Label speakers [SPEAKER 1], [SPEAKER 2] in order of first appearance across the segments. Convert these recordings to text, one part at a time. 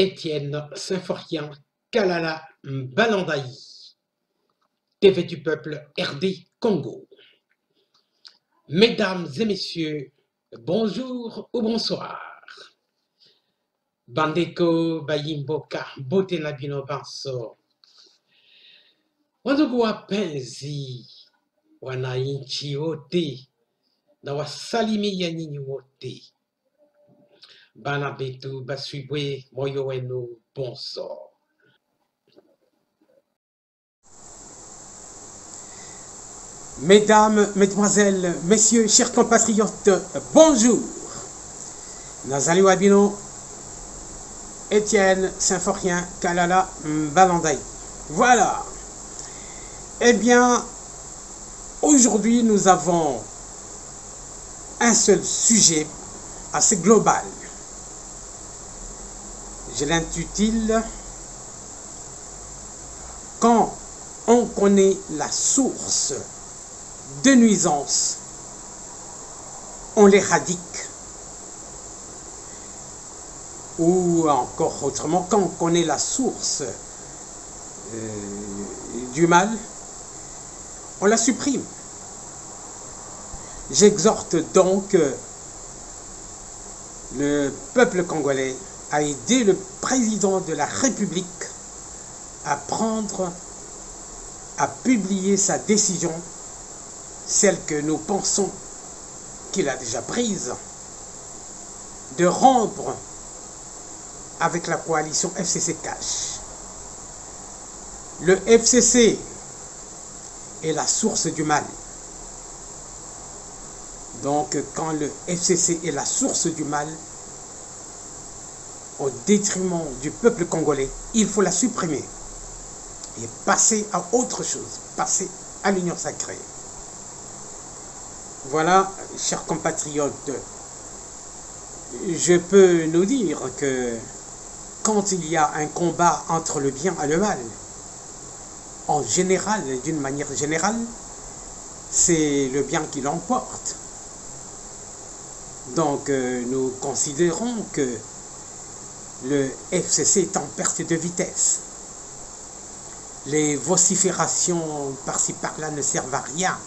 [SPEAKER 1] Étienne Symphorien Kalala Mbalandaï, TV du peuple RD Congo. Mesdames et messieurs, bonjour ou bonsoir. Bandeko Bayimboka Botenabino Banso. Wandugu wapenzi wananchi wote na wasalimia nyinyi wote. Bana betu baswibwe moyo wenu bonso. Mesdames, Mesdemoiselles, Messieurs, chers compatriotes, bonjour. Nazali Wabino, Étienne Symphorien Kalala Mbalandaï. Voilà. Eh bien, aujourd'hui, nous avons un seul sujet assez global. Je l'intitule « Quand on connaît la source de nuisances, on l'éradique ». Ou encore autrement, quand on connaît la source du mal, on la supprime. J'exhorte donc le peuple congolais à aider le président de la République à publier sa décision, celle que nous pensons qu'il a déjà prise, de rompre avec la coalition FCC Cash. Le FCC est la source du mal. Donc, quand le FCC est la source du mal, au détriment du peuple congolais, il faut la supprimer et passer à autre chose, passer à l'union sacrée. Voilà, chers compatriotes, je peux nous dire que quand il y a un combat entre le bien et le mal, en général, d'une manière générale, c'est le bien qui l'emporte. Donc, nous considérons que le FCC est en perte de vitesse. Les vociférations par-ci par-là ne servent à rien.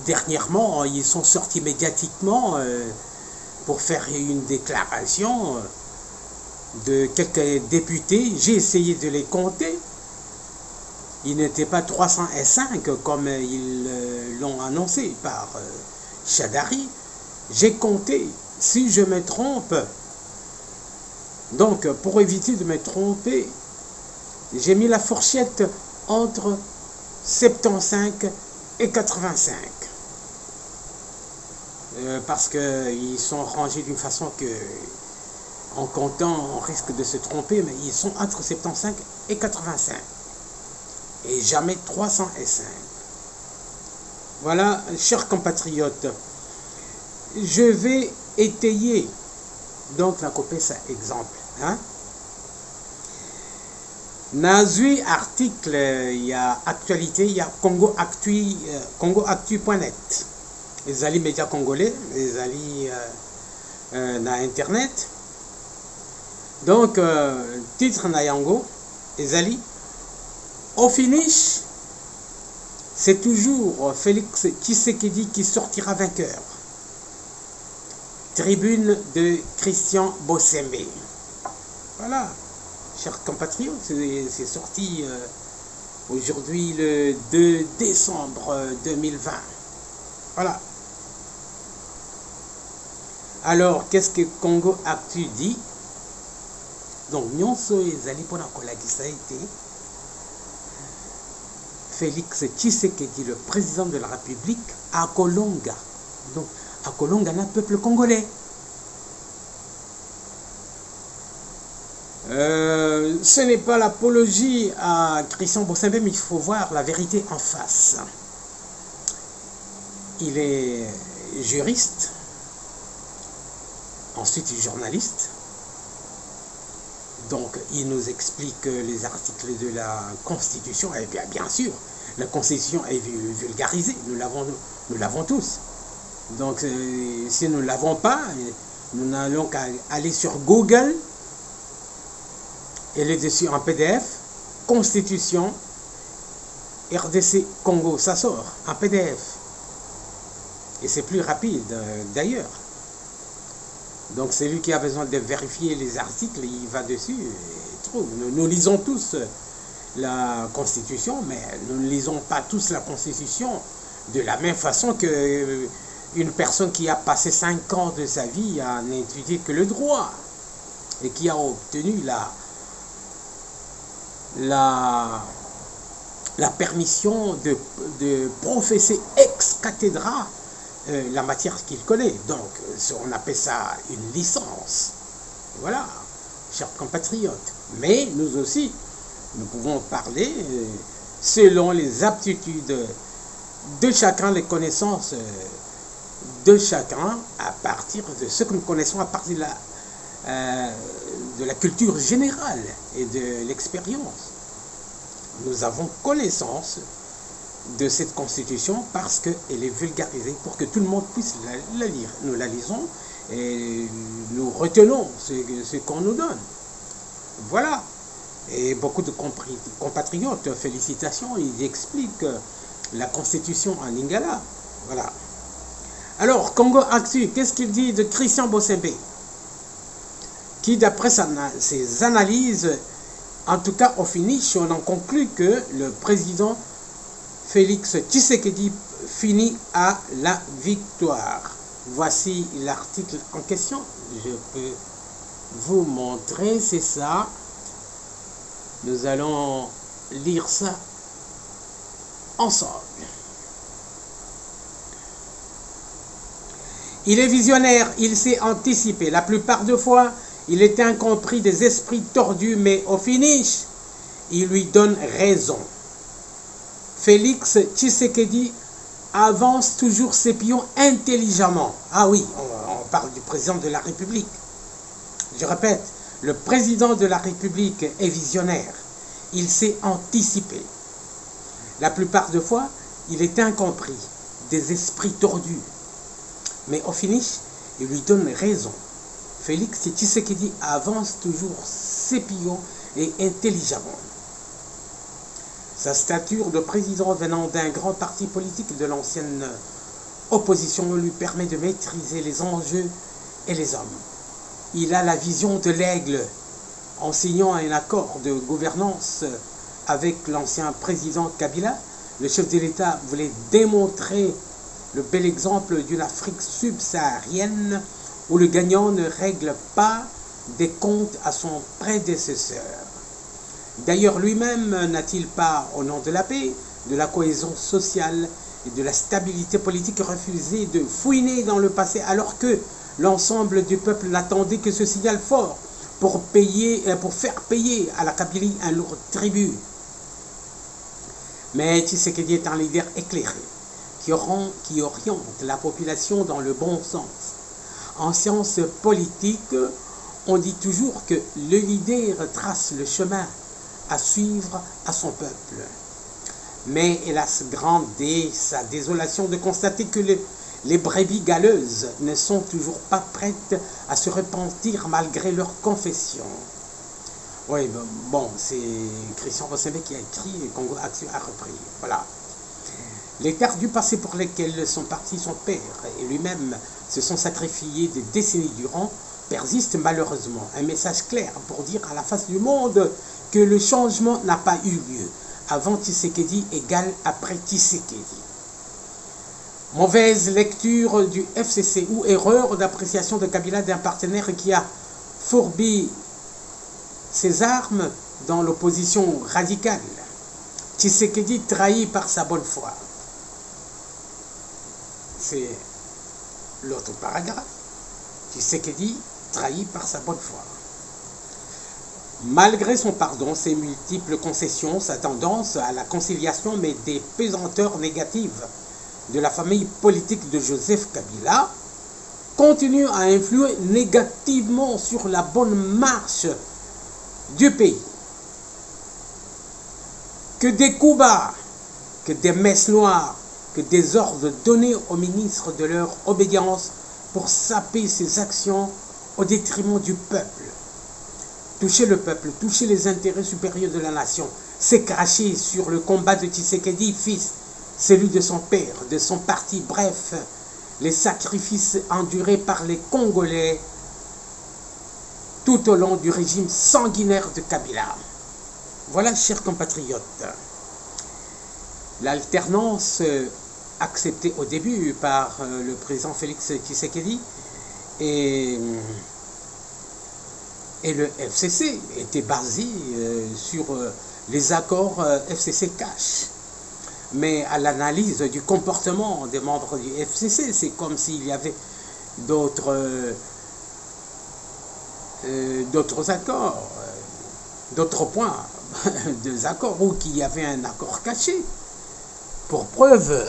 [SPEAKER 1] Dernièrement, ils sont sortis médiatiquement pour faire une déclaration de quelques députés. J'ai essayé de les compter. Ils n'étaient pas 305 comme ils l'ont annoncé par Chadari. J'ai compté, si je me trompe, donc pour éviter de me tromper, j'ai mis la fourchette entre 75 et 85. Parce qu'ils sont rangés d'une façon que, en comptant, on risque de se tromper, mais ils sont entre 75 et 85. Et jamais 305. Voilà, chers compatriotes, je vais étayer, donc la copie, ça exemple. Hein? Nazui article, il y a actualité, il y a congoactu.net. Les alliés médias congolais, les alliés na internet. Donc, titre na yango, les alliés. Au finish, c'est toujours Félix Tshisekedi qui sortira vainqueur. Tribune de Christian Bossembe. Voilà, chers compatriotes, c'est sorti aujourd'hui le 2 décembre 2020. Voilà. Alors, qu'est-ce que Congo Actu dit? Donc, nyonso ezali pona kolakisa ete Félix Tshisekedi, le président de la République, à Kolonga. Donc, à Kolonga, le peuple congolais. Ce n'est pas l'apologie à Christian Bossembe, mais il faut voir la vérité en face. Il est juriste, ensuite journaliste. Donc, il nous explique les articles de la Constitution. Et bien sûr, la Constitution est vulgarisée. Nous l'avons tous. Donc, si nous ne l'avons pas, nous n'allons qu'à aller sur Google Elle est dessus en PDF, Constitution, RDC Congo, ça sort en PDF. Et c'est plus rapide d'ailleurs. Donc celui qui a besoin de vérifier les articles, il va dessus et trouve. Nous lisons tous la Constitution, mais nous ne lisons pas tous la Constitution de la même façon que une personne qui a passé 5 ans de sa vie à n'étudier que le droit et qui a obtenu la permission de professer ex cathedra la matière qu'il connaît. Donc, on appelle ça une licence. Voilà, chers compatriotes. Mais nous aussi, nous pouvons parler selon les aptitudes de chacun, les connaissances de chacun, à partir de ce que nous connaissons, à partir de la culture générale et de l'expérience. Nous avons connaissance de cette constitution parce qu'elle est vulgarisée pour que tout le monde puisse la lire. Nous la lisons et nous retenons ce qu'on nous donne. Voilà. Et beaucoup de compatriotes, félicitations, ils expliquent la constitution en lingala. Voilà. Alors, Congo Actu, qu'est-ce qu'il dit de Christian Bossembe, qui, d'après ses analyses, en tout cas au finish, on en conclut que le président Félix Tshisekedi finit à la victoire. Voici l'article en question. Je peux vous montrer, c'est ça. Nous allons lire ça ensemble. Il est visionnaire, il s'est anticipé. La plupart des fois, il est incompris des esprits tordus, mais au finish, il lui donne raison. Félix Tshisekedi avance toujours ses pions intelligemment. Ah oui, on parle du président de la République. Je répète, le président de la République est visionnaire. Il s'est anticipé. La plupart des fois, il est incompris des esprits tordus. Mais au finish, il lui donne raison. Félix Tshisekedi avance toujours ses pions et intelligemment. Sa stature de président venant d'un grand parti politique de l'ancienne opposition lui permet de maîtriser les enjeux et les hommes. Il a la vision de l'aigle en signant un accord de gouvernance avec l'ancien président Kabila. Le chef de l'État voulait démontrer le bel exemple d'une Afrique subsaharienne où le gagnant ne règle pas des comptes à son prédécesseur. D'ailleurs, lui-même n'a-t-il pas, au nom de la paix, de la cohésion sociale et de la stabilité politique, refusé de fouiner dans le passé alors que l'ensemble du peuple n'attendait que ce signal fort pour faire payer à la Kabylie un lourd tribut. Mais Tshisekedi est un leader éclairé qui oriente la population dans le bon sens. En sciences politiques, on dit toujours que le leader trace le chemin à suivre à son peuple. Mais hélas, grande est sa désolation de constater que les brebis galeuses ne sont toujours pas prêtes à se repentir malgré leur confession. Oui, bon, c'est Christian Bossembe qui a écrit et Congo Actu a repris. Voilà. Les terres du passé pour lesquelles son parti, son père et lui-même se sont sacrifiés des décennies durant persistent malheureusement. Un message clair pour dire à la face du monde que le changement n'a pas eu lieu. Avant Tshisekedi égale après Tshisekedi. Mauvaise lecture du FCC ou erreur d'appréciation de Kabila d'un partenaire qui a fourbi ses armes dans l'opposition radicale. Tshisekedi trahi par sa bonne foi. C'est l'autre paragraphe. Tshisekedi trahi par sa bonne foi. Malgré son pardon, ses multiples concessions, sa tendance à la conciliation, mais des pesanteurs négatives de la famille politique de Joseph Kabila, continue à influer négativement sur la bonne marche du pays. Que des coups bas, que des messes noires, que des ordres donnés aux ministres de leur obédience pour saper ses actions au détriment du peuple. toucher le peuple, toucher les intérêts supérieurs de la nation. C'est cracher sur le combat de Tshisekedi, fils, celui de son père, de son parti, bref, les sacrifices endurés par les Congolais tout au long du régime sanguinaire de Kabila. Voilà, chers compatriotes, l'alternance acceptée au début par le président Félix Tshisekedi et le FCC était basée sur les accords FCC-Cash. Mais à l'analyse du comportement des membres du FCC, c'est comme s'il y avait d'autres accords, d'autres points des accords, ou qu'il y avait un accord caché. Pour preuve,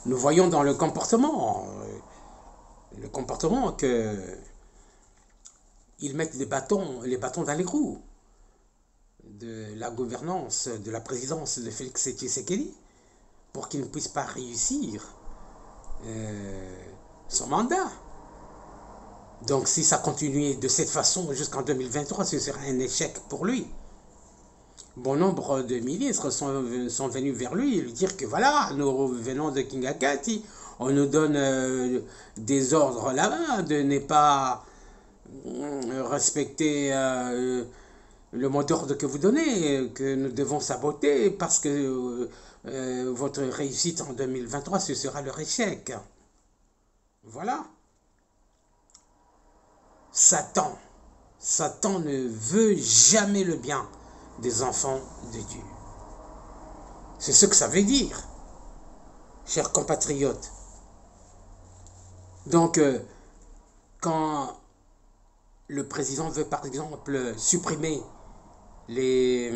[SPEAKER 1] nous voyons dans le comportement que ils mettent les bâtons dans les roues de la gouvernance, de la présidence de Félix Tshisekedi, pour qu'il ne puisse pas réussir son mandat. Donc si ça continuait de cette façon jusqu'en 2023, ce serait un échec pour lui. Bon nombre de ministres sont venus vers lui et lui dire que voilà, nous venons de Kingakati, on nous donne des ordres là-bas de ne pas respecter le mot d'ordre que vous donnez, que nous devons saboter parce que votre réussite en 2023, ce sera leur échec. Voilà. Satan ne veut jamais le bien des enfants de Dieu. C'est ce que ça veut dire, chers compatriotes. Donc, quand le président veut, par exemple, supprimer les...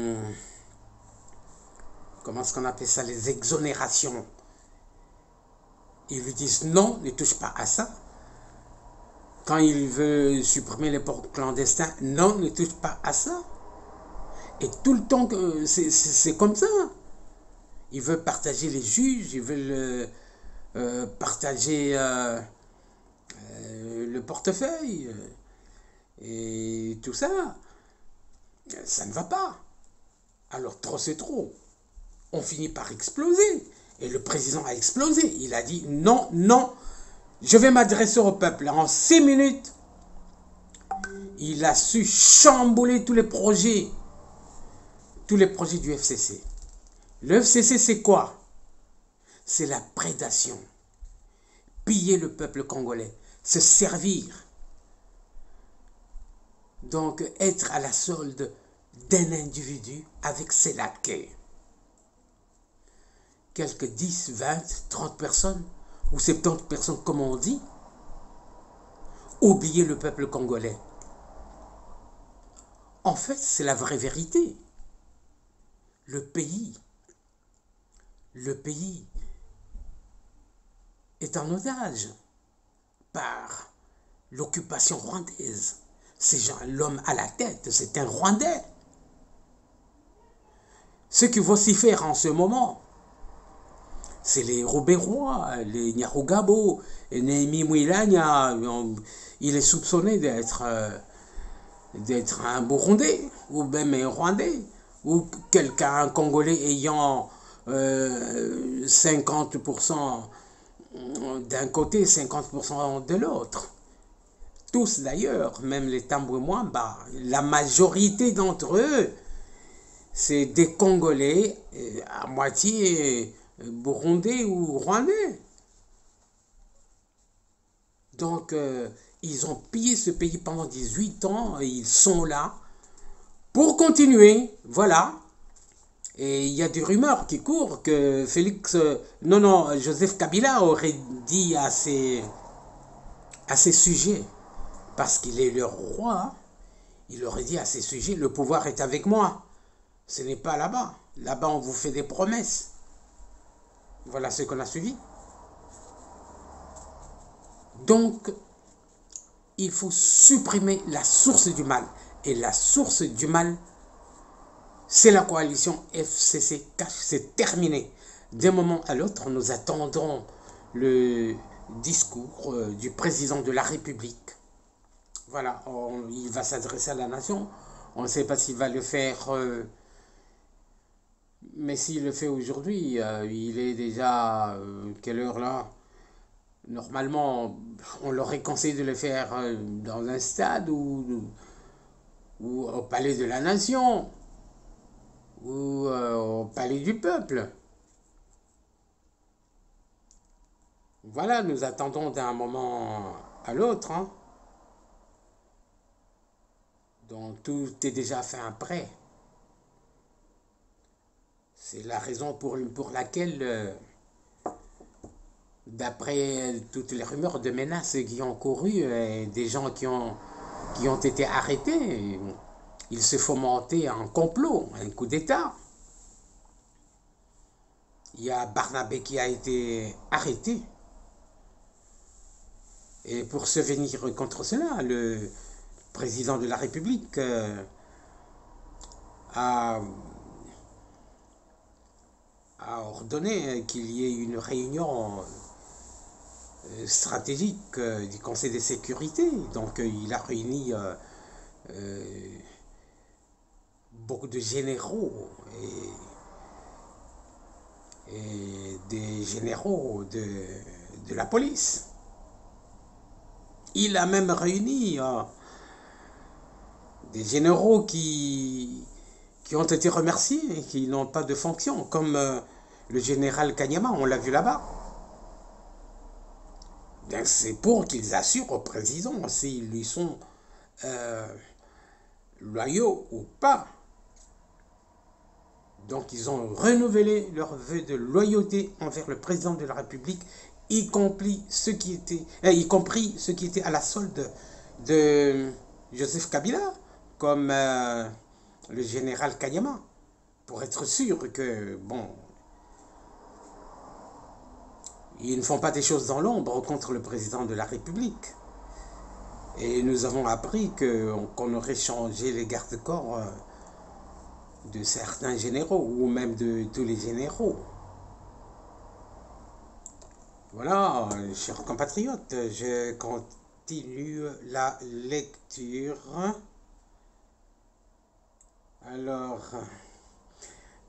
[SPEAKER 1] comment est-ce qu'on appelle ça? Les exonérations. Ils lui disent non, ne touche pas à ça. Quand il veut supprimer les ports clandestins, non, ne touche pas à ça. Et tout le temps, c'est comme ça. Ils veulent partager les juges, ils veulent partager le portefeuille. Et tout ça, ça ne va pas. Alors trop c'est trop. On finit par exploser. Et le président a explosé. Il a dit non, non, je vais m'adresser au peuple. En 6 minutes, il a su chambouler tous les projets du FCC. Le FCC, c'est quoi? C'est la prédation. Piller le peuple congolais. Se servir. Donc, être à la solde d'un individu avec ses laquais. Quelques 10, 20, 30 personnes, ou 70 personnes, comme on dit, oublier le peuple congolais. En fait, c'est la vraie vérité. Le pays est en otage par l'occupation rwandaise. Ces gens, l'homme à la tête, c'est un Rwandais. Ceux qui vocifèrent en ce moment, c'est les Robérois, les Nyarugabo, et Néhémie Mouilagna. Il est soupçonné d'être un Burundais, ou même un Rwandais, ou un Congolais ayant 50% d'un côté, 50% de l'autre. Tous d'ailleurs, même les Tambouemouamba, la majorité d'entre eux, c'est des Congolais à moitié burundais ou rwandais. Donc, ils ont pillé ce pays pendant 18 ans et ils sont là pour continuer. Voilà. Et il y a des rumeurs qui courent que Joseph Kabila aurait dit à ces sujets, parce qu'il est le roi, il aurait dit à ses sujets, le pouvoir est avec moi. Ce n'est pas là-bas. Là-bas, on vous fait des promesses. Voilà ce qu'on a suivi. Donc, il faut supprimer la source du mal. Et la source du mal, c'est la coalition FCC-Cash. C'est terminé. D'un moment à l'autre, nous attendrons le discours du président de la République. Voilà. voilà, il va s'adresser à la nation. On ne sait pas s'il va le faire, mais s'il le fait aujourd'hui, il est déjà, quelle heure là? Normalement, on l'aurait conseillé de le faire dans un stade ou au palais de la nation ou au palais du peuple. Voilà, nous attendons d'un moment à l'autre, hein. Donc tout est déjà fait après. C'est la raison pour laquelle, d'après toutes les rumeurs de menaces qui ont couru, et des gens qui ont été arrêtés, il se fomentait un complot, un coup d'État. Il y a Barnabé qui a été arrêté. Et pour se venir contre cela, le président de la République a, a ordonné qu'il y ait une réunion stratégique du Conseil de sécurité. Donc il a réuni beaucoup de généraux et des généraux de la police. Il a même réuni des généraux qui ont été remerciés et qui n'ont pas de fonction, comme le général Kanyama, on l'a vu là-bas. C'est pour qu'ils assurent au président s'ils lui sont loyaux ou pas. Donc ils ont renouvelé leur vœu de loyauté envers le président de la République, y compris ceux qui étaient à la solde de Joseph Kabila, comme le général Kanyama, pour être sûr que, bon, ils ne font pas des choses dans l'ombre contre le président de la République. Et nous avons appris qu'on aurait changé les garde-corps de certains généraux, ou même de tous les généraux. Voilà, chers compatriotes, je continue la lecture. Alors,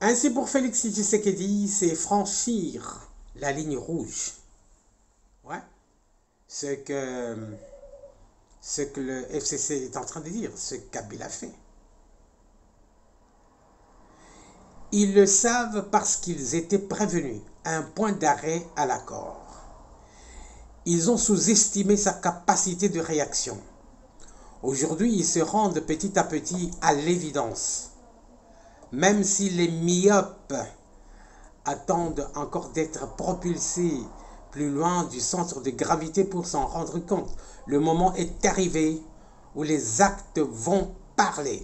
[SPEAKER 1] ainsi pour Félix Tshisekedi, c'est franchir la ligne rouge. Ouais, ce que le FCC est en train de dire, ce que Kabila fait. Ils le savent parce qu'ils étaient prévenus. Un point d'arrêt à l'accord. Ils ont sous-estimé sa capacité de réaction. Aujourd'hui, ils se rendent petit à petit à l'évidence. Même si les myopes attendent encore d'être propulsés plus loin du centre de gravité pour s'en rendre compte, le moment est arrivé où les actes vont parler.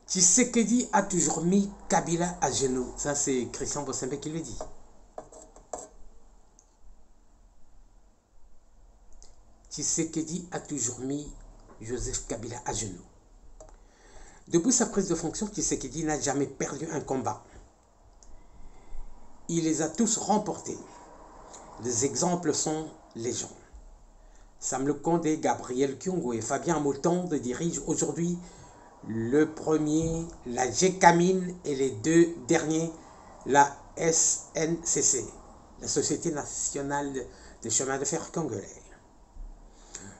[SPEAKER 1] Tshisekedi a toujours mis Kabila à genoux. Ça, c'est Christian Bossembe qui le dit. Tshisekedi a toujours mis Joseph Kabila à genoux. Depuis sa prise de fonction, Tshisekedi n'a jamais perdu un combat. Il les a tous remportés. Les exemples sont légion. Sam Lukonde, Gabriel Kyungu et Fabien Moutonde dirigent aujourd'hui le premier, la GECAMIN, et les deux derniers, la SNCC, la Société nationale des chemins de fer congolais.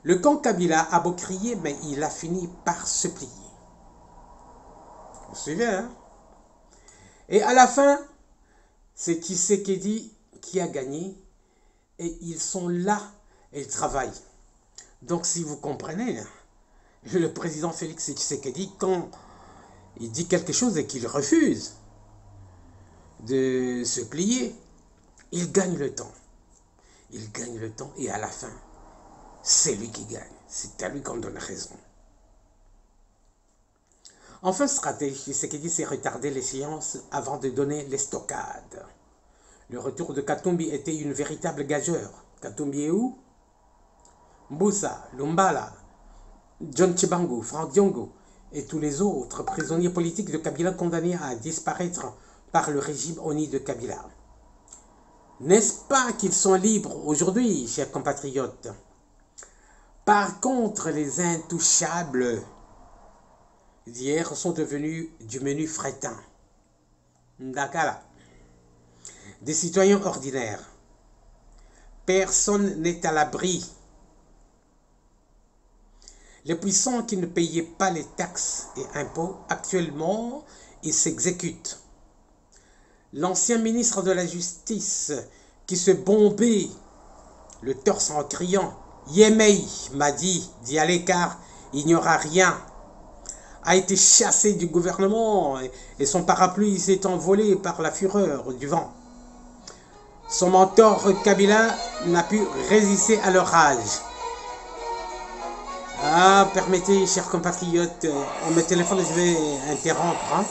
[SPEAKER 1] Le camp Kabila a beau crier, mais il a fini par se plier. Vous suivez, hein? Et à la fin, c'est Tshisekedi qui a gagné, et ils sont là, et ils travaillent. Donc si vous comprenez, le président Félix Tshisekedi, quand il dit quelque chose et qu'il refuse de se plier, il gagne le temps. Il gagne le temps et à la fin, c'est lui qui gagne. C'est à lui qu'on donne raison. Enfin, stratège, Tshisekedi s'est retardé l'échéance avant de donner l'estocade. Le retour de Katumbi était une véritable gageure. Katumbi est où? Mbusa, Lumbala, John Tchibangu, Franck Diongo et tous les autres prisonniers politiques de Kabila condamnés à disparaître par le régime ONI de Kabila. N'est-ce pas qu'ils sont libres aujourd'hui, chers compatriotes? Par contre, les intouchables d'hier sont devenus du menu fretin. D'accord. Des citoyens ordinaires. Personne n'est à l'abri. Les puissants qui ne payaient pas les taxes et impôts, actuellement, ils s'exécutent. L'ancien ministre de la Justice qui se bombait le torse en criant « Yemei » m'a dit d'y aller car il n'y aura rien, a été chassé du gouvernement et son parapluie s'est envolé par la fureur du vent. Son mentor Kabila n'a pu résister à l'orage. Ah, permettez, chers compatriotes, mon téléphone, je vais interrompre. Hein.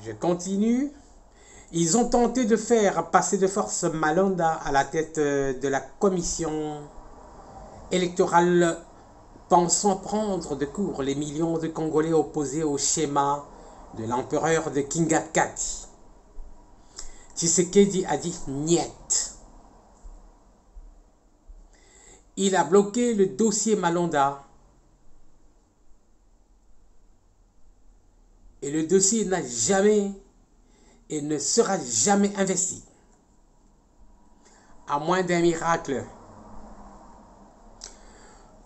[SPEAKER 1] Je continue. Ils ont tenté de faire passer de force Malonda à la tête de la commission électorale, pensant prendre de court les millions de Congolais opposés au schéma de l'empereur de Kingakati. Tshisekedi a dit niet. Il a bloqué le dossier Malonda et le dossier n'a jamais et ne sera jamais investi. À moins d'un miracle.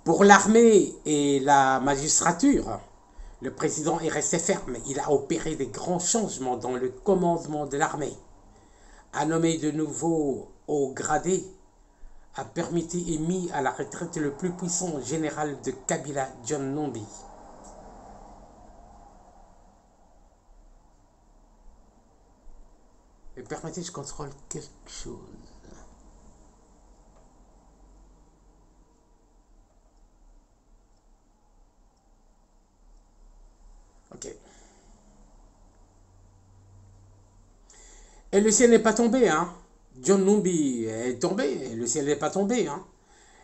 [SPEAKER 1] Pour l'armée et la magistrature, le président est resté ferme. Il a opéré des grands changements dans le commandement de l'armée, a nommé de nouveaux hauts gradés, a permis et mis à la retraite le plus puissant général de Kabila, John Numbi. Et permettez, je contrôle quelque chose. Ok. Et le ciel n'est pas tombé, hein. John Numbi est tombé, et le ciel n'est pas tombé, hein.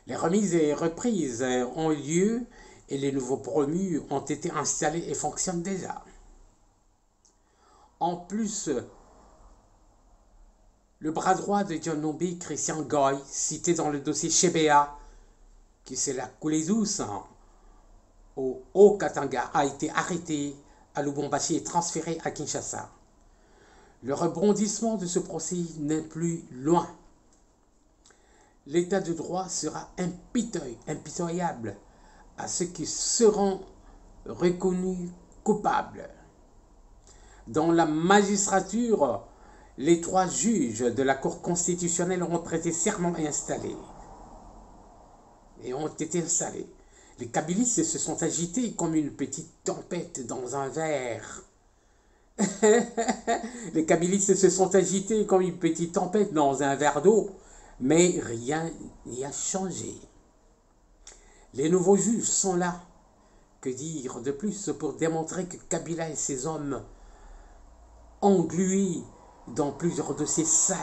[SPEAKER 1] Les remises et reprises ont lieu et les nouveaux promus ont été installés et fonctionnent déjà. En plus, le bras droit de John Numbi, Christian Goy, cité dans le dossier Chebea, qui c'est la coulée douce, hein, au Haut-Katanga, a été arrêté à Lubumbashi et transféré à Kinshasa. Le rebondissement de ce procès n'est plus loin. L'état de droit sera impitoyable à ceux qui seront reconnus coupables. Dans la magistrature, les 3 juges de la Cour constitutionnelle ont prêté serment et ont été installés. Les kabylistes se sont agités comme une petite tempête dans un verre. Les kabylistes se sont agités comme une petite tempête dans un verre d'eau, mais rien n'y a changé. Les nouveaux juges sont là. Que dire de plus pour démontrer que Kabila et ses hommes, englués dans plusieurs dossiers sales,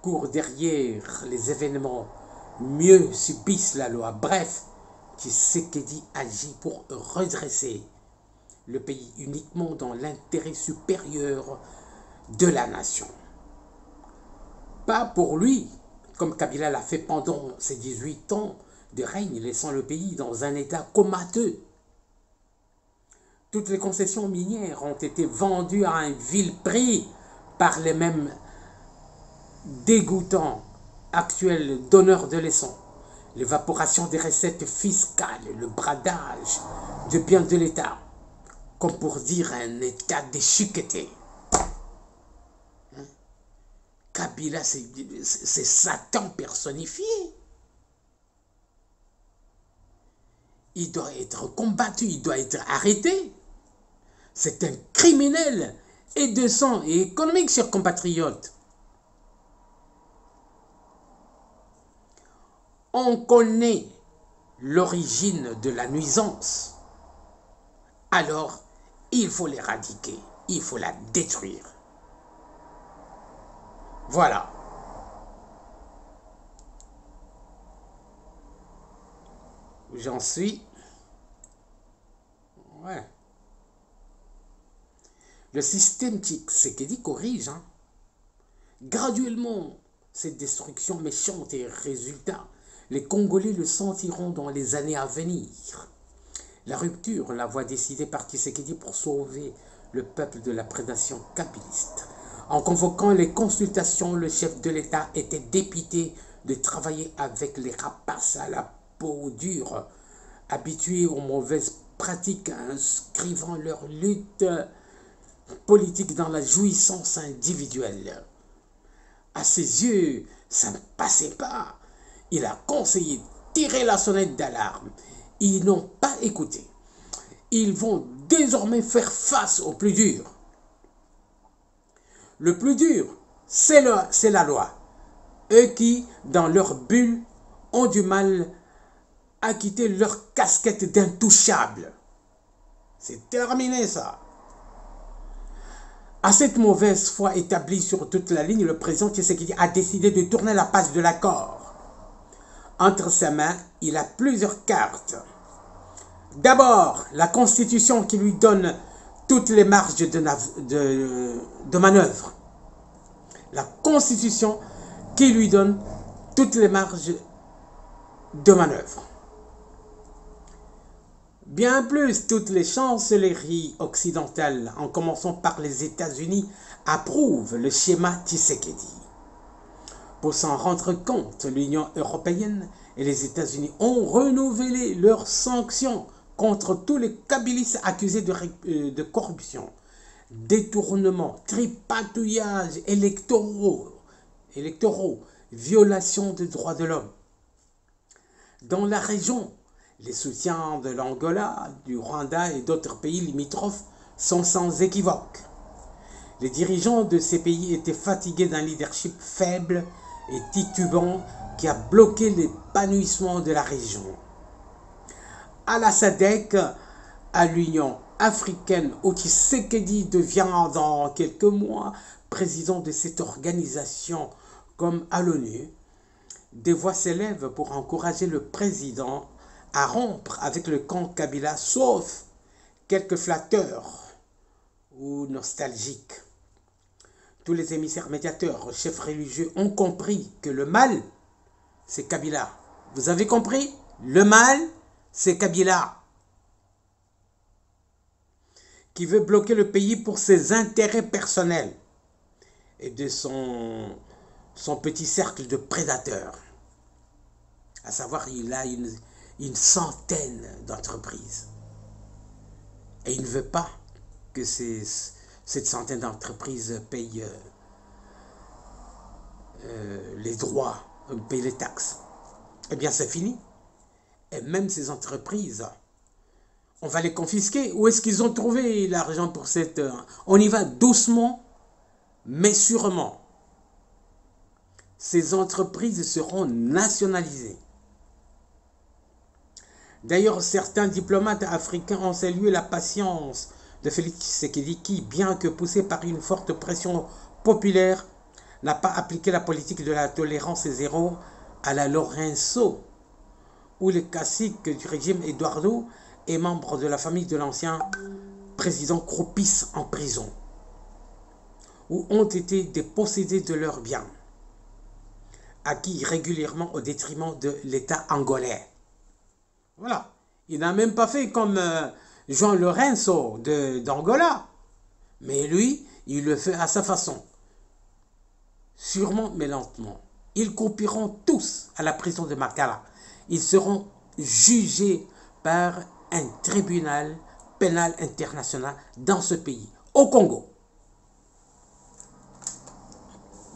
[SPEAKER 1] courent derrière les événements, mieux subissent la loi. Bref, Tshisekedi agit pour redresser le pays uniquement dans l'intérêt supérieur de la nation. Pas pour lui, comme Kabila l'a fait pendant ses 18 ans de règne, laissant le pays dans un état comateux. Toutes les concessions minières ont été vendues à un vil prix par les mêmes dégoûtants actuels donneurs de leçons. L'évaporation des recettes fiscales, le bradage de biens de l'État, comme pour dire un état déchiqueté. Kabila, c'est Satan personnifié. Il doit être combattu, il doit être arrêté. C'est un criminel et de sang et économique, chers compatriotes. On connaît l'origine de la nuisance. Alors, il faut l'éradiquer, il faut la détruire. Voilà. Où j'en suis. Ouais. Le système Tshisekedi corrige. Hein. Graduellement, cette destruction méchante et résultat, les Congolais le sentiront dans les années à venir. La rupture, la voie décidée par Tshisekedi pour sauver le peuple de la prédation kabiliste. En convoquant les consultations, le chef de l'État était dépité de travailler avec les rapaces à la peau dure, habitués aux mauvaises pratiques, inscrivant leur lutte politique dans la jouissance individuelle. À ses yeux, ça ne passait pas. Il a conseillé de tirer la sonnette d'alarme. Ils n'ont pas écouté. Ils vont désormais faire face au plus dur. Le plus dur, c'est la loi. Eux qui, dans leur bulle, ont du mal à quitter leur casquette d'intouchable. C'est terminé ça. À cette mauvaise foi établie sur toute la ligne, le président Tshisekedi a décidé de tourner la page de l'accord. Entre ses mains, il a plusieurs cartes. D'abord, la Constitution qui lui donne toutes les marges de manœuvre. La Constitution qui lui donne toutes les marges de manœuvre. Bien plus, toutes les chancelleries occidentales, en commençant par les États-Unis, approuvent le schéma Tshisekedi. Pour s'en rendre compte, l'Union européenne et les États-Unis ont renouvelé leurs sanctions contre tous les kabilistes accusés de corruption, détournement, tripatouillage électoraux, violation des droits de l'homme. Dans la région, les soutiens de l'Angola, du Rwanda et d'autres pays limitrophes sont sans équivoque. Les dirigeants de ces pays étaient fatigués d'un leadership faible et titubant qui a bloqué l'épanouissement de la région. À la SADC, à l'Union africaine, où Tshisekedi devient dans quelques mois président de cette organisation comme à l'ONU, des voix s'élèvent pour encourager le président à rompre avec le camp Kabila, sauf quelques flatteurs ou nostalgiques. Tous les émissaires médiateurs, chefs religieux ont compris que le mal, c'est Kabila. Vous avez compris? Le mal, c'est Kabila, qui veut bloquer le pays pour ses intérêts personnels et de son petit cercle de prédateurs. À savoir, il a une centaine d'entreprises. Et il ne veut pas que cette centaine d'entreprises payent les droits, payent les taxes. Eh bien, c'est fini. Et même ces entreprises, on va les confisquer. Où est-ce qu'ils ont trouvé l'argent pour cette... On y va doucement, mais sûrement. Ces entreprises seront nationalisées. D'ailleurs, certains diplomates africains ont salué la patience de Félix Tshisekedi qui, bien que poussé par une forte pression populaire, n'a pas appliqué la politique de la tolérance zéro à la Lorenzo, où le cacique du régime Eduardo est membre de la famille de l'ancien président Croupis en prison, où ont été dépossédés de leurs biens, acquis régulièrement au détriment de l'État angolais. Voilà. Il n'a même pas fait comme Jean Lorenzo d'Angola. Mais lui, il le fait à sa façon. Sûrement, mais lentement. Ils copieront tous à la prison de Makala. Ils seront jugés par un tribunal pénal international dans ce pays, au Congo.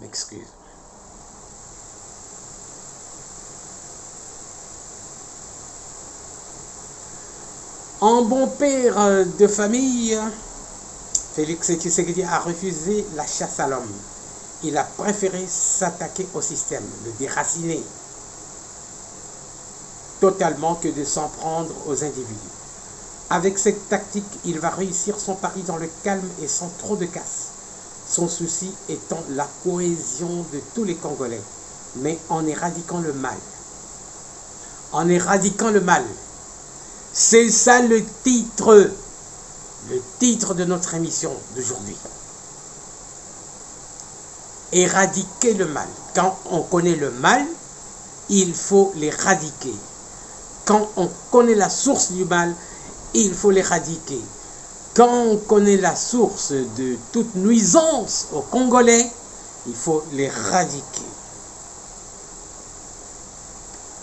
[SPEAKER 1] M'excuse. En bon père de famille, Félix Tshisekedi a refusé la chasse à l'homme. Il a préféré s'attaquer au système, le déraciner totalement que de s'en prendre aux individus. Avec cette tactique, il va réussir son pari dans le calme et sans trop de casse. Son souci étant la cohésion de tous les Congolais, mais en éradiquant le mal. En éradiquant le mal. C'est ça le titre de notre émission d'aujourd'hui. éradiquer le mal. Quand on connaît le mal, il faut l'éradiquer. Quand on connaît la source du mal, il faut l'éradiquer. Quand on connaît la source de toute nuisance aux Congolais, il faut l'éradiquer.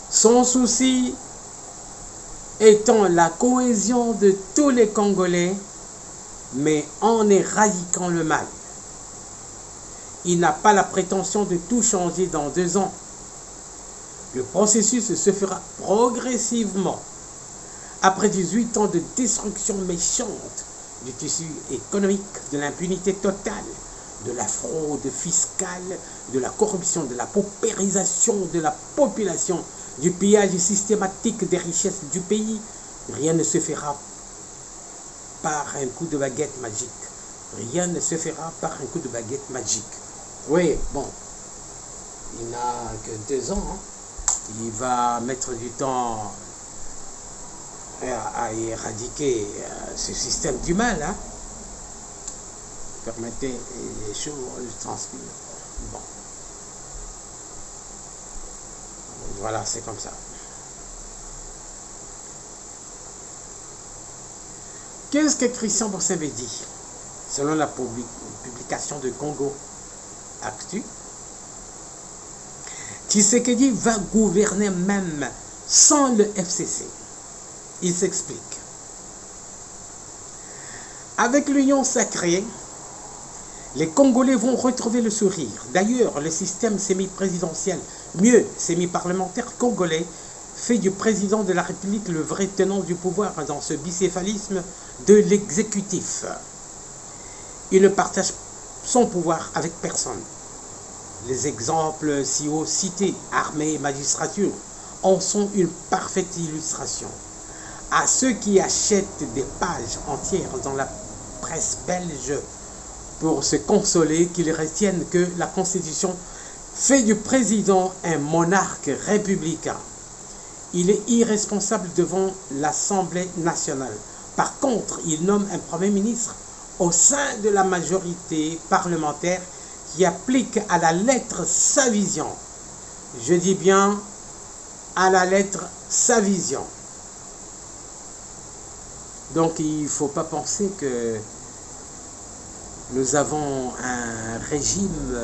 [SPEAKER 1] Son souci étant la cohésion de tous les Congolais, mais en éradiquant le mal. Il n'a pas la prétention de tout changer dans 2 ans. Le processus se fera progressivement. Après 18 ans de destruction méchante du tissu économique, de l'impunité totale, de la fraude fiscale, de la corruption, de la paupérisation de la population, du pillage systématique des richesses du pays, rien ne se fera par un coup de baguette magique. Rien ne se fera par un coup de baguette magique. Oui, bon, il n'a que 2 ans. Hein. Il va mettre du temps à éradiquer ce système du mal. Hein. Permettez les choses de transpire. Bon. Voilà, c'est comme ça. Qu'est-ce que Christian Boursembe dit? Selon la publication de Congo Actu, Tshisekedi va gouverner même sans le FCC. Il s'explique. Avec l'union sacrée, les Congolais vont retrouver le sourire. D'ailleurs, le système semi-présidentiel, mieux semi-parlementaire congolais, fait du président de la République le vrai tenant du pouvoir dans ce bicéphalisme de l'exécutif. Il ne partage son pouvoir avec personne. Les exemples si haut cités, armée et magistrature, en sont une parfaite illustration. À ceux qui achètent des pages entières dans la presse belge pour se consoler qu'ils retiennent que la Constitution fait du président un monarque républicain. Il est irresponsable devant l'Assemblée nationale. Par contre, il nomme un Premier ministre au sein de la majorité parlementaire qui applique à la lettre sa vision. Je dis bien à la lettre sa vision. Donc il ne faut pas penser que nous avons un régime,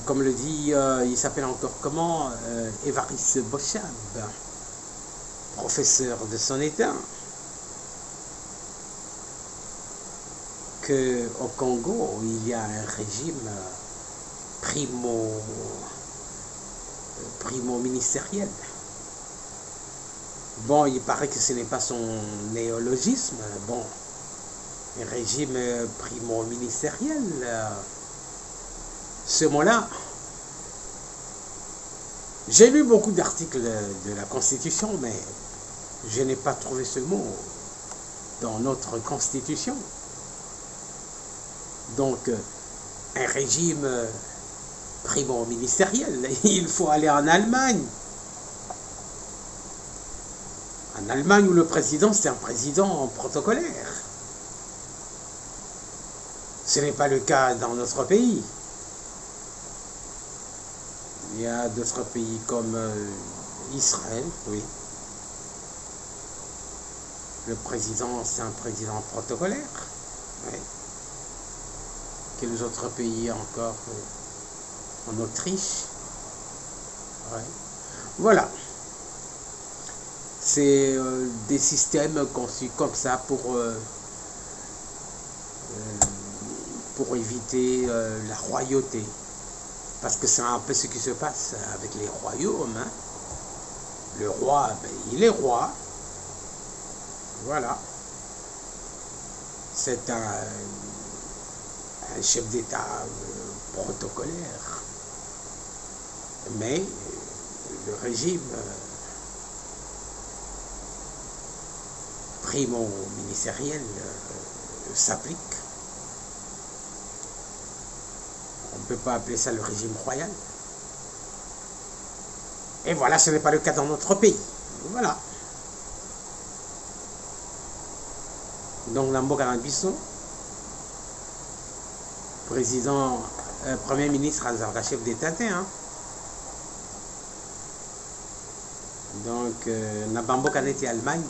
[SPEAKER 1] comme le dit, il s'appelle encore comment, Évariste Bochab, professeur de son état, qu'au Congo, il y a un régime primo-ministériel. Bon, il paraît que ce n'est pas son néologisme. Bon, un régime primo-ministériel, ce mot-là, j'ai lu beaucoup d'articles de la Constitution, mais je n'ai pas trouvé ce mot dans notre Constitution. Donc, un régime primo-ministériel, il faut aller en Allemagne. En Allemagne, où le président, c'est un président protocolaire. Ce n'est pas le cas dans notre pays. Il y a d'autres pays comme Israël, oui. Le président, c'est un président protocolaire. Oui. Quels autres pays encore? En Autriche. Oui. Voilà. C'est des systèmes conçus comme ça pour éviter la royauté. Parce que c'est un peu ce qui se passe avec les royaumes. Hein. Le roi, ben, il est roi. Voilà. C'est un chef d'État protocolaire. Mais le régime primo-ministériel s'applique. On ne peut pas appeler ça le régime royal. Et voilà, ce n'est pas le cas dans notre pays. Voilà. Donc, Nambo Karambiso, président, premier ministre Azarga, chef d'État, hein. Donc, Nabambo Kaneti Allemagne,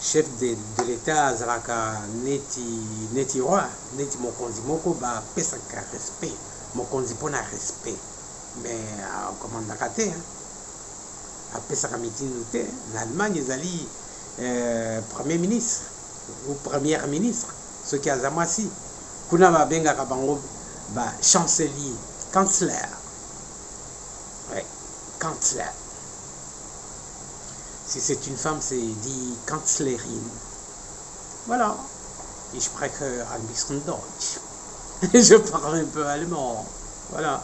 [SPEAKER 1] chef de l'État Azaraka neti roi, neti mokonzi moko ba pesaka respect, mokonzi pona respect, mais commande kate, hein. A pesaka mitinu te, en Allemagne ezali premier ministre ou première ministre, ce qui a zamasi, kuna ba benga kabango ba chancelier, kancler. Ouais, kancler. Si c'est une femme, c'est dit Kanzlerin. Voilà. Ich spreche ein bisschen Deutsch. Je parle un peu allemand. Voilà.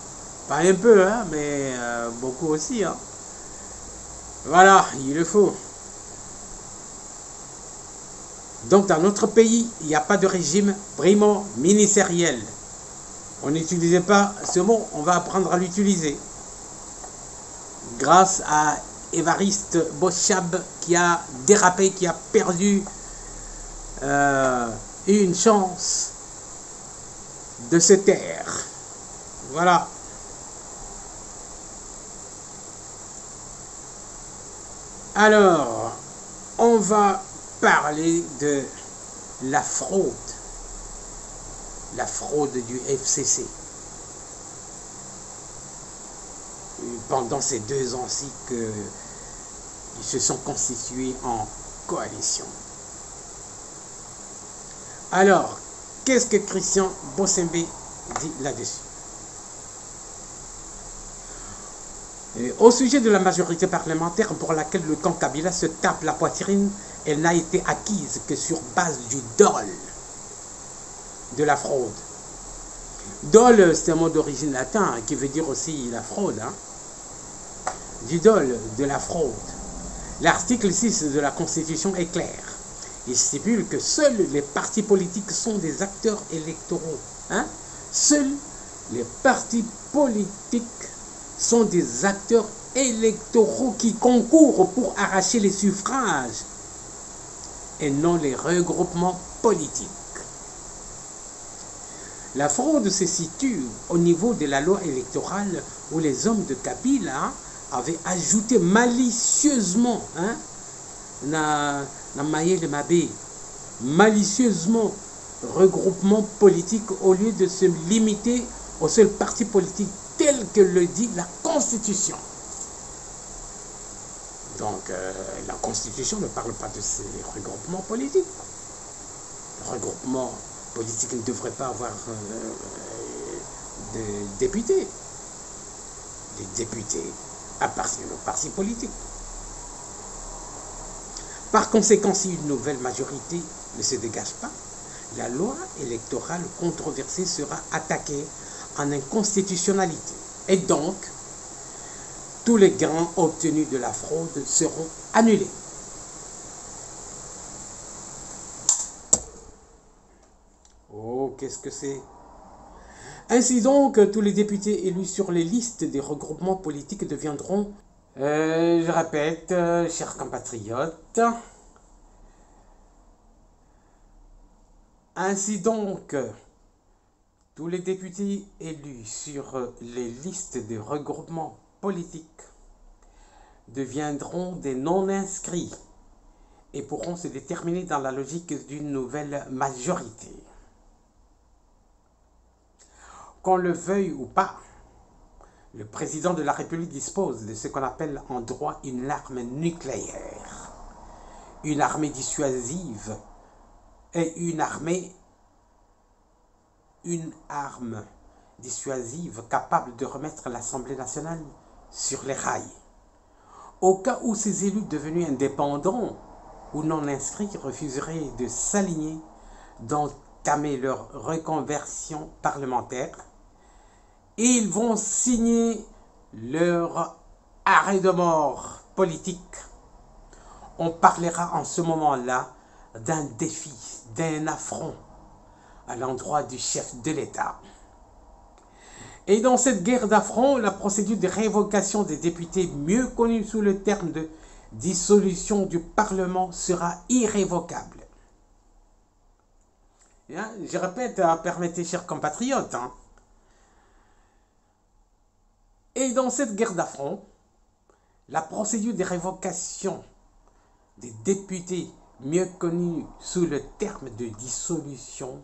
[SPEAKER 1] Pas un peu, hein, mais beaucoup aussi. Hein. Voilà, il le faut. Donc, dans notre pays, il n'y a pas de régime vraiment ministériel. On n'utilisait pas ce mot, on va apprendre à l'utiliser. Grâce à Évariste Boschab qui a dérapé, qui a perdu une chance de se taire. Voilà. Alors, on va parler de la fraude du FCC. Pendant ces 2 ans-ci qu'ils se sont constitués en coalition. Alors, qu'est-ce que Christian Bossembe dit là-dessus? Au sujet de la majorité parlementaire pour laquelle le camp Kabila se tape la poitrine, elle n'a été acquise que sur base du dol, de la fraude. Dol, c'est un mot d'origine latin qui veut dire aussi la fraude. Hein? Du dol, de la fraude. L'article 6 de la Constitution est clair. Il stipule que seuls les partis politiques sont des acteurs électoraux. Hein? Seuls les partis politiques sont des acteurs électoraux qui concourent pour arracher les suffrages et non les regroupements politiques. La fraude se situe au niveau de la loi électorale où les hommes de Kabila avaient ajouté malicieusement, hein, na Mayele Mabé, malicieusement regroupement politique au lieu de se limiter au seul parti politique tel que le dit la Constitution. Donc la Constitution ne parle pas de ces regroupements politiques. Le regroupement politique ne devrait pas avoir de députés. Les députés appartiennent au parti politique. Par conséquent, si une nouvelle majorité ne se dégage pas, la loi électorale controversée sera attaquée en inconstitutionnalité. Et donc, tous les gains obtenus de la fraude seront annulés. Oh, qu'est-ce que c'est? Ainsi donc, tous les députés élus sur les listes des regroupements politiques deviendront, je répète, chers compatriotes, ainsi donc, tous les députés élus sur les listes des regroupements politiques deviendront des non-inscrits et pourront se déterminer dans la logique d'une nouvelle majorité. Qu'on le veuille ou pas, le président de la République dispose de ce qu'on appelle en droit une arme nucléaire, une armée dissuasive et une arme dissuasive capable de remettre l'Assemblée nationale sur les rails. Au cas où ces élus devenus indépendants ou non inscrits refuseraient de s'aligner, d'entamer leur reconversion parlementaire, ils vont signer leur arrêt de mort politique. On parlera en ce moment-là d'un défi, d'un affront à l'endroit du chef de l'État. Et dans cette guerre d'affront, la procédure de révocation des députés, mieux connue sous le terme de dissolution du Parlement, sera irrévocable. Hein, je répète, permettez, chers compatriotes. Hein. Et dans cette guerre d'affront, la procédure de révocation des députés, mieux connue sous le terme de dissolution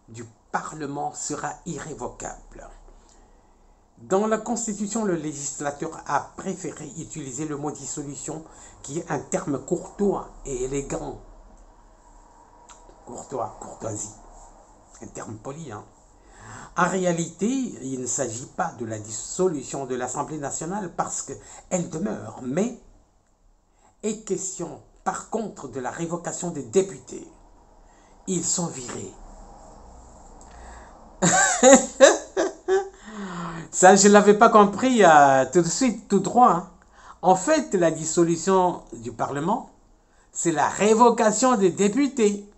[SPEAKER 1] du Parlement, sera irrévocable. Dans la Constitution, le législateur a préféré utiliser le mot dissolution, qui est un terme courtois et élégant. Courtoisie, un terme poli. Hein. En réalité, il ne s'agit pas de la dissolution de l'Assemblée nationale parce qu'elle demeure, mais est question par contre de la révocation des députés. Ils sont virés. Ça, je ne l'avais pas compris tout de suite, tout droit. Hein. En fait, la dissolution du Parlement, c'est la révocation des députés.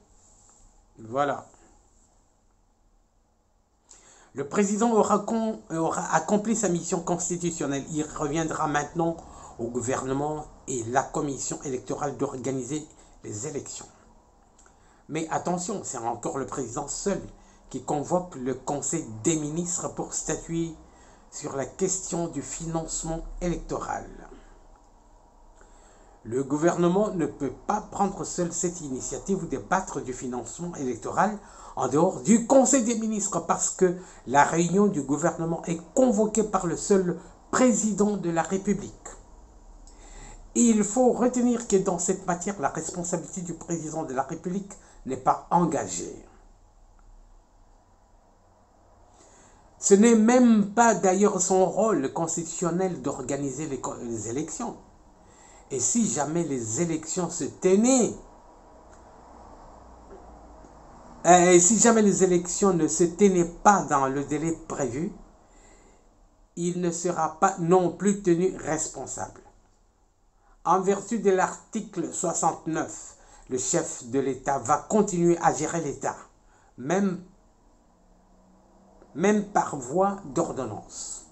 [SPEAKER 1] Voilà. Le président aura accompli sa mission constitutionnelle. Il reviendra maintenant au gouvernement et la commission électorale d'organiser les élections. Mais attention, c'est encore le président seul qui convoque le Conseil des ministres pour statuer sur la question du financement électoral. Le gouvernement ne peut pas prendre seul cette initiative ou débattre du financement électoral en dehors du Conseil des ministres parce que la réunion du gouvernement est convoquée par le seul président de la République. Il faut retenir que dans cette matière, la responsabilité du président de la République n'est pas engagée. Ce n'est même pas d'ailleurs son rôle constitutionnel d'organiser les élections. Et si jamais les élections se tenaient, et si jamais les élections ne se tenaient pas dans le délai prévu, il ne sera pas non plus tenu responsable. En vertu de l'article 69, le chef de l'État va continuer à gérer l'État, même par voie d'ordonnance.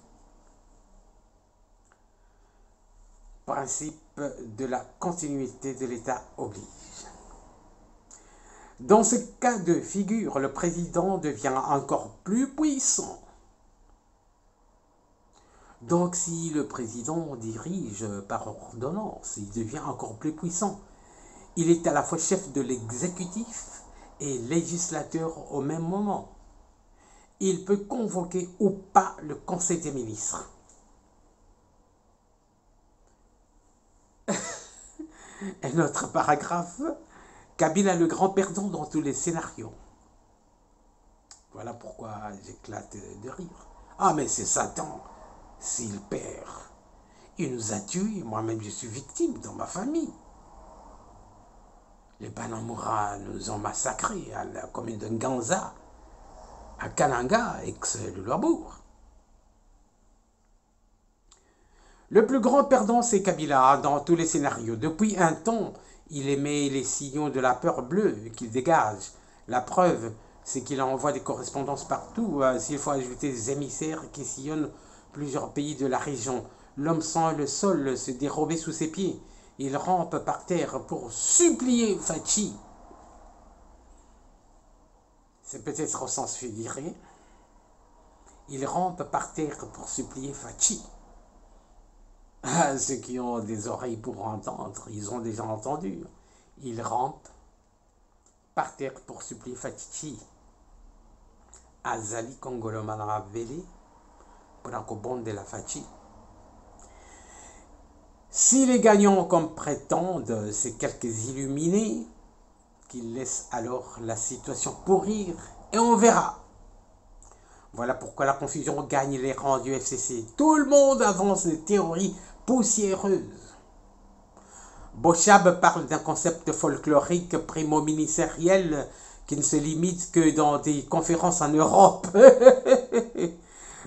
[SPEAKER 1] Principe de la continuité de l'État oblige. Dans ce cas de figure, le président devient encore plus puissant. Donc si le président dirige par ordonnance, il devient encore plus puissant. Il est à la fois chef de l'exécutif et législateur au même moment. Il peut convoquer ou pas le Conseil des ministres. Un autre paragraphe, Kabila le grand perdant dans tous les scénarios. Voilà pourquoi j'éclate de rire. Ah mais c'est Satan, s'il perd. Il nous a tués, moi-même je suis victime dans ma famille. Les Banamura nous ont massacrés à la commune de Nganza, à Kananga, ex-Luabourg. Le plus grand perdant, c'est Kabila dans tous les scénarios. Depuis un temps, il émet les signaux de la peur bleue qu'il dégage. La preuve, c'est qu'il envoie des correspondances partout. S'il faut ajouter des émissaires qui sillonnent plusieurs pays de la région. L'homme sent le sol se dérober sous ses pieds. Il rampe par terre pour supplier Fachi. C'est peut-être au sens figuré. Il rampe par terre pour supplier Fachi. Ceux qui ont des oreilles pour entendre, ils ont déjà entendu. Il rampe par terre pour supplier Fachi. Azali Kongolo Manaveli pour un de la Fachi. Si les gagnants comme prétendent, c'est quelques illuminés qui laissent alors la situation pourrir et on verra. Voilà pourquoi la confusion gagne les rangs du FCC. Tout le monde avance des théories poussiéreuses. Bochab parle d'un concept folklorique primo-ministériel qui ne se limite que dans des conférences en Europe.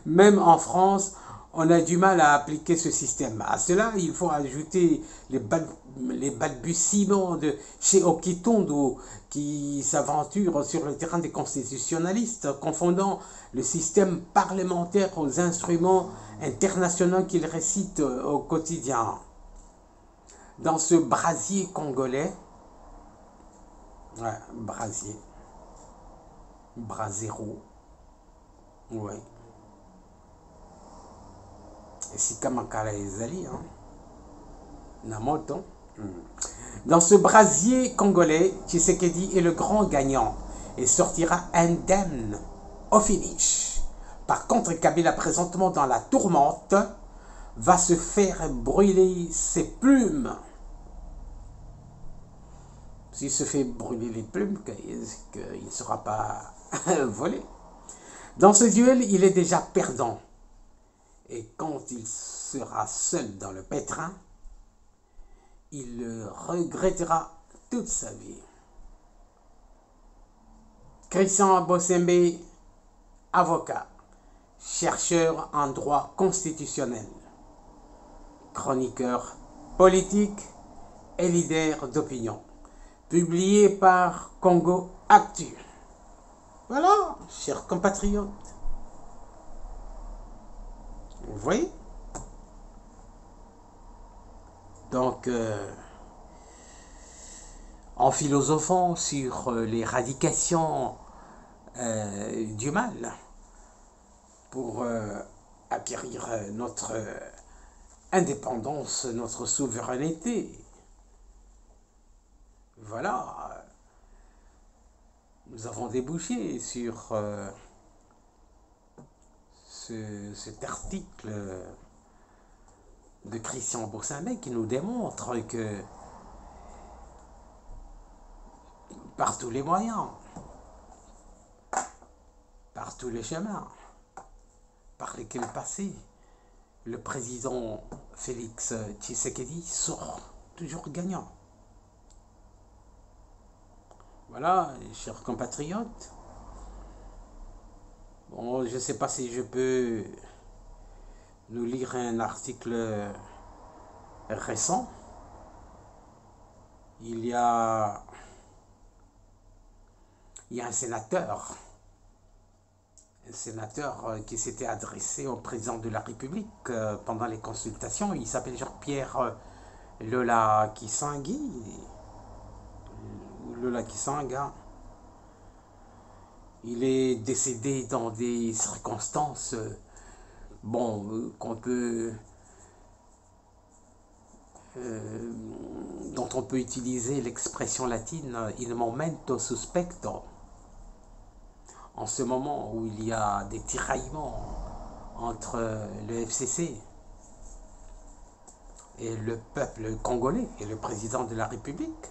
[SPEAKER 1] Même en France, on a du mal à appliquer ce système. À cela, il faut ajouter les balbutiements de chez Okitondo qui s'aventure sur le terrain des constitutionnalistes, confondant le système parlementaire aux instruments internationaux qu'il récite au quotidien. Dans ce brasier congolais, brasier, Brasero. Ouais. Et si Kamakara Ezali, hein. Namoto. Dans ce brasier congolais, Tshisekedi est le grand gagnant et sortira indemne au finish. Par contre, Kabila, présentement dans la tourmente, va se faire brûler ses plumes. S'il se fait brûler les plumes, qu'il ne sera pas volé. Dans ce duel, il est déjà perdant. Et quand il sera seul dans le pétrin, il le regrettera toute sa vie. Christian Bossembe, avocat, chercheur en droit constitutionnel, chroniqueur politique et leader d'opinion, publié par Congo Actu. Voilà, chers compatriotes. Vous voyez? Donc, en philosophant sur l'éradication du mal pour acquérir notre indépendance, notre souveraineté, voilà, nous avons débouché sur cet article de Christian Bossembe qui nous démontre que par tous les moyens, par tous les chemins par lesquels passer, le président Félix Tshisekedi sort toujours gagnant. Voilà, chers compatriotes. Bon, je ne sais pas si je peux nous lire un article récent. Il y a un sénateur qui s'était adressé au président de la République pendant les consultations. Il s'appelle Jean-Pierre Lola Kisangui. Lola Kisanga. Il est décédé dans des circonstances qu'on peut dont on peut utiliser l'expression latine in momento suspecto. En ce moment où il y a des tiraillements entre le FCC et le peuple congolais et le président de la République,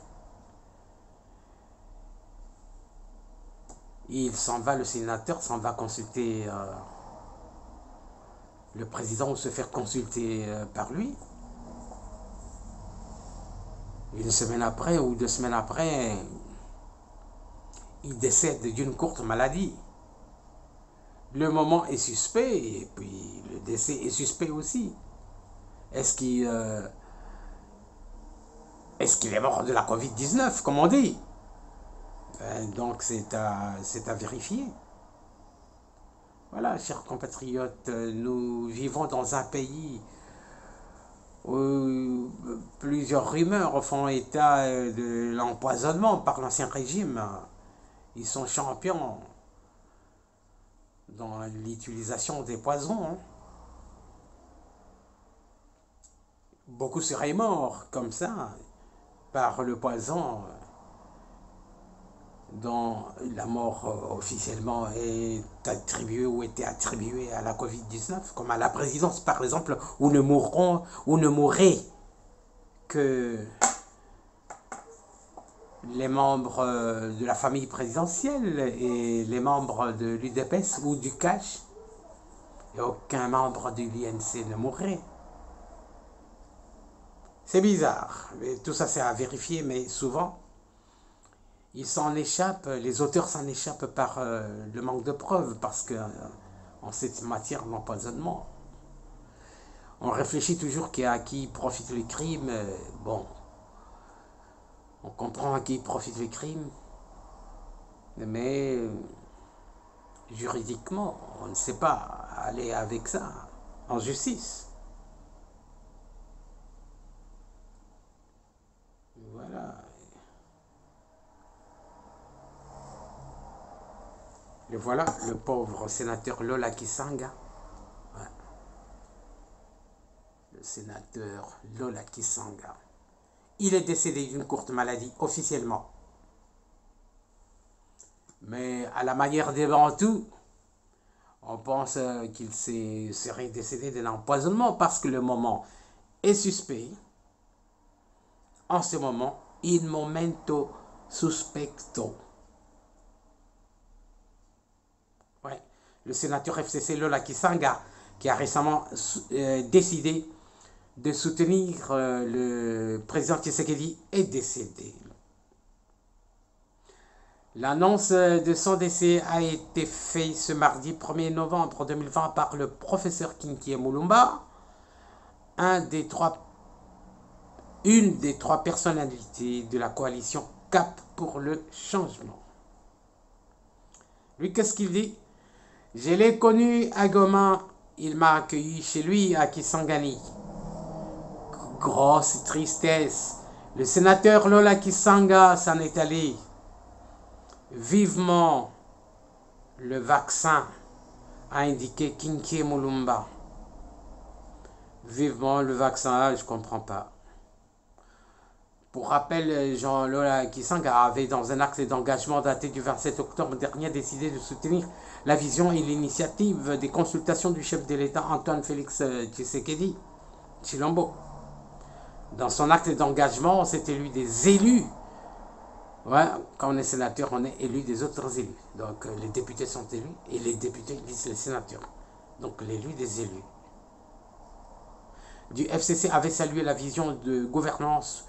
[SPEAKER 1] il s'en va, le sénateur s'en va consulter le président ou se faire consulter par lui. Une semaine après ou 2 semaines après, il décède d'une courte maladie. Le moment est suspect et puis le décès est suspect aussi. Est-ce qu'il est mort de la Covid-19, comme on dit? Donc c'est à vérifier. Voilà, chers compatriotes, nous vivons dans un pays où plusieurs rumeurs font état de l'empoisonnement par l'ancien régime. Ils sont champions dans l'utilisation des poisons. Hein. Beaucoup seraient morts comme ça par le poison dont la mort officiellement est attribuée ou était attribuée à la Covid-19, comme à la présidence par exemple, où ne mourraient que les membres de la famille présidentielle et les membres de l'UDPS ou du CACH, et aucun membre de l'INC ne mourrait. C'est bizarre, mais tout ça c'est à vérifier, mais souvent, ils s'en échappent, les auteurs s'en échappent par le manque de preuves, parce que en cette matière d'empoisonnement, on réfléchit toujours à qui profitent les crimes. Bon, on comprend à qui profitent les crimes, mais juridiquement, on ne sait pas aller avec ça en justice. Voilà. Le voilà, le pauvre sénateur Lola Kisanga. Ouais. Le sénateur Lola Kisanga. Il est décédé d'une courte maladie officiellement. Mais à la manière des Bantous, on pense qu'il serait décédé d'un empoisonnement parce que le moment est suspect. En ce moment, in momento suspecto. Ouais. Le sénateur FCC Lola Kisanga, qui a récemment décidé de soutenir le président Tshisekedi, est décédé. L'annonce de son décès a été faite ce mardi 1er novembre 2020 par le professeur Kinkie Mulumba, une des trois personnalités de la coalition Cap pour le changement. Lui, qu'est-ce qu'il dit? Je l'ai connu à Goma, il m'a accueilli chez lui à Kisangani. Grosse tristesse. Le sénateur Lola Kisanga s'en est allé. Vivement le vaccin, a indiqué Kinkie Mulumba. Vivement le vaccin, je ne comprends pas. Pour rappel, Jean Lola Kisanga avait, dans un acte d'engagement daté du 27 octobre dernier, décidé de soutenir la vision et l'initiative des consultations du chef de l'État Antoine Félix Tshisekedi Tshilombo. Dans son acte d'engagement, c'est élu des élus. Ouais, quand on est sénateur, on est élu des autres élus. Donc les députés sont élus et les députés disent les sénateurs. Donc l'élu des élus. Du FCC avait salué la vision de gouvernance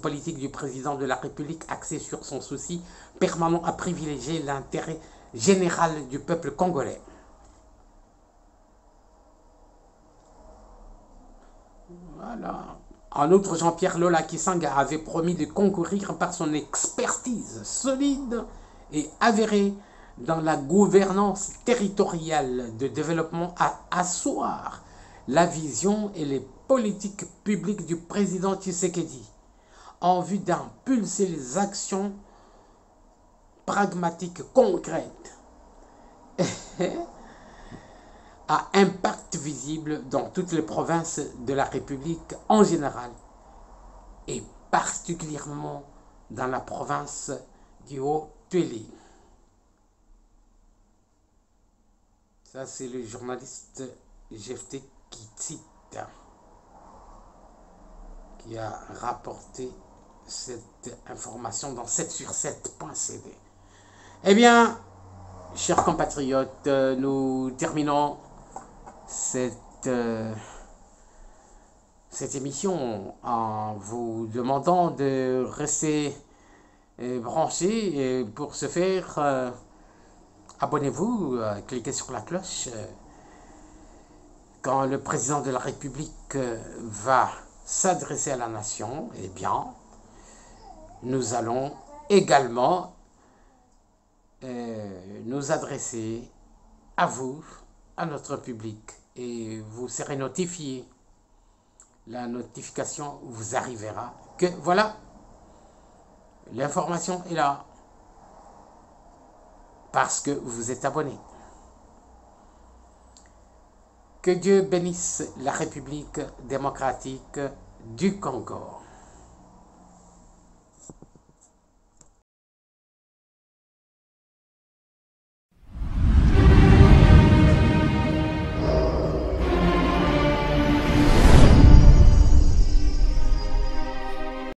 [SPEAKER 1] politique du président de la République axée sur son souci permanent à privilégier l'intérêt général du peuple congolais. Voilà. En outre, Jean-Pierre Lola Kisanga avait promis de concourir par son expertise solide et avérée dans la gouvernance territoriale de développement à asseoir la vision et les politiques publiques du président Tshisekedi en vue d'impulser les actions pragmatiques concrètes à impact visible dans toutes les provinces de la République en général et particulièrement dans la province du Haut-Tuéli. Ça, c'est le journaliste Jephté Kitita qui a rapporté cette information dans 7sur7.cd. Eh bien, chers compatriotes, nous terminons cette émission en vous demandant de rester branchés. Et pour ce faire, abonnez-vous, cliquez sur la cloche. Quand le président de la République va s'adresser à la nation, eh bien, nous allons également nous adresser à vous, à notre public, et vous serez notifié. La notification vous arrivera que voilà, l'information est là parce que vous êtes abonné. Que Dieu bénisse la République démocratique du Congo.